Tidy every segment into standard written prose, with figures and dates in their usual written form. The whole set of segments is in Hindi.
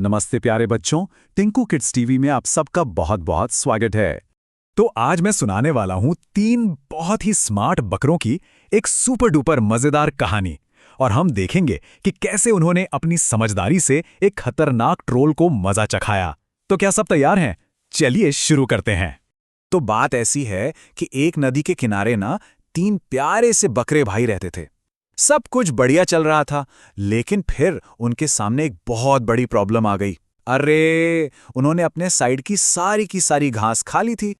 नमस्ते प्यारे बच्चों, टिंकू किड्स टीवी में आप सबका बहुत बहुत स्वागत है। तो आज मैं सुनाने वाला हूं 3 बहुत ही स्मार्ट बकरों की एक सुपर डुपर मजेदार कहानी। और हम देखेंगे कि कैसे उन्होंने अपनी समझदारी से एक खतरनाक ट्रोल को मजा चखाया। तो क्या सब तैयार हैं? चलिए शुरू करते हैं। तो बात ऐसी है कि एक नदी के किनारे ना 3 प्यारे से बकरे भाई रहते थे। सब कुछ बढ़िया चल रहा था, लेकिन फिर उनके सामने एक बहुत बड़ी प्रॉब्लम आ गई। अरे, उन्होंने अपने साइड की सारी घास खा ली थी।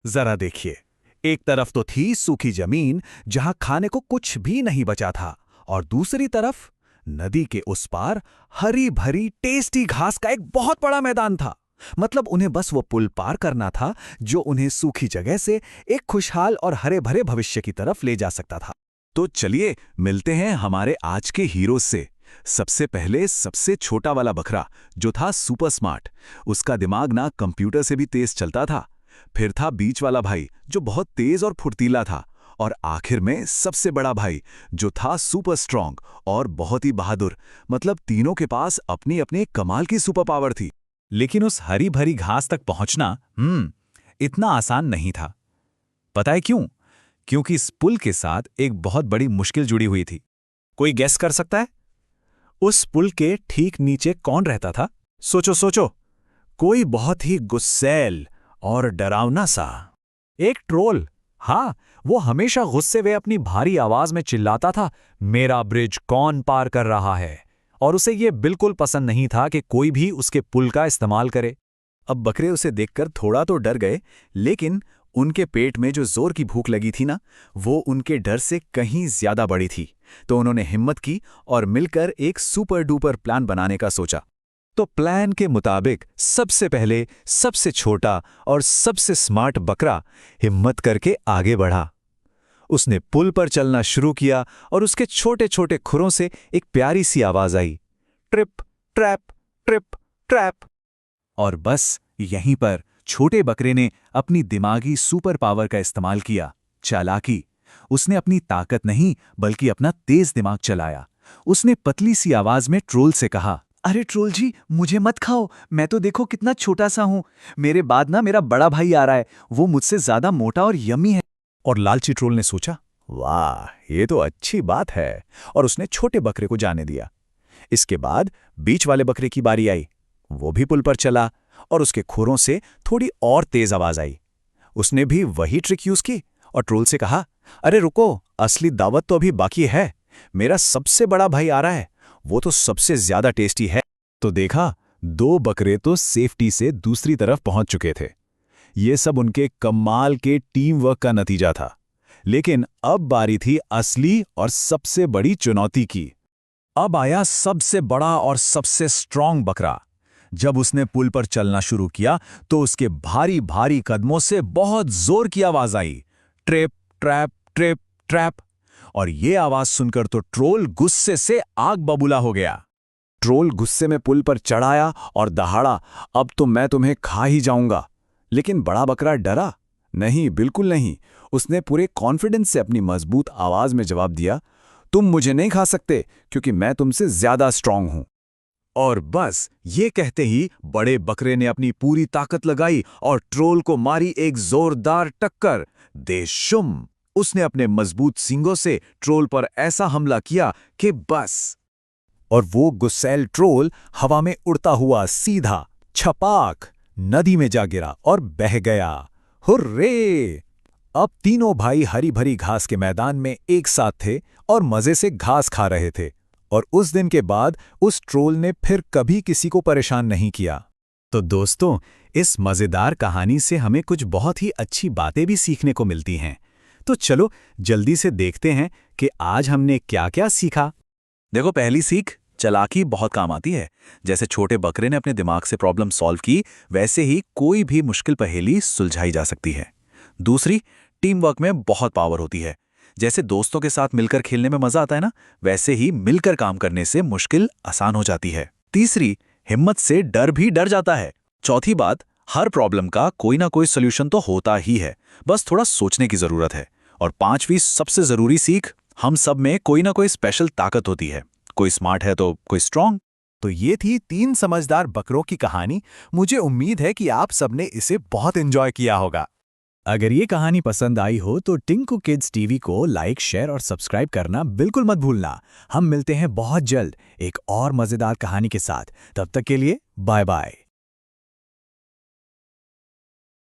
जरा देखिए, एक तरफ तो थी सूखी जमीन जहां खाने को कुछ भी नहीं बचा था, और दूसरी तरफ नदी के उस पार हरी भरी टेस्टी घास का एक बहुत बड़ा मैदान था। मतलब उन्हें बस वो पुल पार करना था जो उन्हें सूखी जगह से एक खुशहाल और हरे भरे भविष्य की तरफ ले जा सकता था। तो चलिए मिलते हैं हमारे आज के हीरो से। सबसे पहले सबसे छोटा वाला बकरा जो था सुपर स्मार्ट, उसका दिमाग ना कंप्यूटर से भी तेज चलता था। फिर था बीच वाला भाई जो बहुत तेज और फुर्तीला था, और आखिर में सबसे बड़ा भाई जो था सुपर स्ट्रांग और बहुत ही बहादुर। मतलब तीनों के पास अपनी अपनी कमाल की सुपर पावर थी। लेकिन उस हरी भरी घास तक पहुंचना इतना आसान नहीं था। पता है क्यों? क्योंकि इस पुल के साथ एक बहुत बड़ी मुश्किल जुड़ी हुई थी। कोई गेस कर सकता है? उस पुल के ठीक नीचे कौन रहता था? सोचो सोचो। कोई बहुत ही गुस्सैल और डरावना सा एक ट्रोल। हाँ, वो हमेशा गुस्से में अपनी भारी आवाज में चिल्लाता था, मेरा ब्रिज कौन पार कर रहा है। और उसे ये बिल्कुल पसंद नहीं था कि कोई भी उसके पुल का इस्तेमाल करे। अब बकरे उसे देखकर थोड़ा तो डर गए, लेकिन उनके पेट में जो जोर की भूख लगी थी ना, वो उनके डर से कहीं ज्यादा बड़ी थी। तो उन्होंने हिम्मत की और मिलकर एक सुपर डुपर प्लान बनाने का सोचा। तो प्लान के मुताबिक सबसे पहले सबसे छोटा और सबसे स्मार्ट बकरा हिम्मत करके आगे बढ़ा। उसने पुल पर चलना शुरू किया और उसके छोटे छोटे खुरों से एक प्यारी सी आवाज आई, ट्रिप ट्रैप ट्रिप ट्रैप। और बस यहीं पर छोटे बकरे ने अपनी दिमागी सुपर पावर का इस्तेमाल किया, चालाकी। उसने अपनी ताकत नहीं बल्कि अपना तेज दिमाग चलाया। उसने पतली सी आवाज में ट्रोल से कहा, अरे ट्रोल जी, मुझे मत खाओ, मैं तो देखो कितना छोटा सा हूं। मेरे बाद ना मेरा बड़ा भाई आ रहा है, वो मुझसे ज्यादा मोटा और यम्मी है। और लालची ट्रोल ने सोचा, वाह, ये तो अच्छी बात है, और उसने छोटे बकरे को जाने दिया। इसके बाद बीच वाले बकरे की बारी आई। वो भी पुल पर चला और उसके खुरों से थोड़ी और तेज आवाज आई। उसने भी वही ट्रिक यूज की और ट्रोल से कहा, अरे रुको, असली दावत तो अभी बाकी है। मेरा सबसे बड़ा भाई आ रहा है, वो तो सबसे ज्यादा टेस्टी है। तो देखा, 2 बकरे तो सेफ्टी से दूसरी तरफ पहुंच चुके थे। ये सब उनके कमाल के टीम वर्क का नतीजा था। लेकिन अब बारी थी असली और सबसे बड़ी चुनौती की। अब आया सबसे बड़ा और सबसे स्ट्रांग बकरा। जब उसने पुल पर चलना शुरू किया तो उसके भारी भारी कदमों से बहुत जोर की आवाज आई, ट्रिप ट्रैप ट्रिप ट्रैप। और ये आवाज सुनकर तो ट्रोल गुस्से से आग बबूला हो गया। ट्रोल गुस्से में पुल पर चढ़ाया और दहाड़ा, अब तो मैं तुम्हें खा ही जाऊंगा। लेकिन बड़ा बकरा डरा नहीं, बिल्कुल नहीं। उसने पूरे कॉन्फिडेंस से अपनी मजबूत आवाज में जवाब दिया, तुम मुझे नहीं खा सकते क्योंकि मैं तुमसे ज्यादा स्ट्रांग हूं। और बस ये कहते ही बड़े बकरे ने अपनी पूरी ताकत लगाई और ट्रोल को मारी एक जोरदार टक्कर। देशुम! उसने अपने मजबूत सींगों से ट्रोल पर ऐसा हमला किया कि बस। और वो गुस्सैल ट्रोल हवा में उड़ता हुआ सीधा छपाक नदी में जा गिरा और बह गया। हुर्रे! अब तीनों भाई हरी भरी घास के मैदान में एक साथ थे और मजे से घास खा रहे थे। और उस दिन के बाद उस ट्रोल ने फिर कभी किसी को परेशान नहीं किया। तो दोस्तों, इस मजेदार कहानी से हमें कुछ बहुत ही अच्छी बातें भी सीखने को मिलती हैं। तो चलो जल्दी से देखते हैं कि आज हमने क्या-क्या सीखा। देखो, पहली सीख, चालाकी बहुत काम आती है। जैसे छोटे बकरे ने अपने दिमाग से प्रॉब्लम सॉल्व की, वैसे ही कोई भी मुश्किल पहेली सुलझाई जा सकती है। दूसरी, टीम वर्क में बहुत पावर होती है। जैसे दोस्तों के साथ मिलकर खेलने में मजा आता है ना, वैसे ही मिलकर काम करने से मुश्किल आसान हो जाती है। तीसरी, हिम्मत से डर भी डर जाता है। चौथी बात, हर प्रॉब्लम का कोई ना कोई सोल्यूशन तो होता ही है, बस थोड़ा सोचने की जरूरत है। और पांचवी सबसे जरूरी सीख, हम सब में कोई ना कोई स्पेशल ताकत होती है। कोई स्मार्ट है तो कोई स्ट्रांग, तो ये थी 3 समझदार बकरों की कहानी। मुझे उम्मीद है कि आप सबने इसे बहुत एंजॉय किया होगा। अगर ये कहानी पसंद आई हो तो टिंकू किड्स टीवी को लाइक, शेयर और सब्सक्राइब करना बिल्कुल मत भूलना। हम मिलते हैं बहुत जल्द एक और मजेदार कहानी के साथ। तब तक के लिए बाय बाय।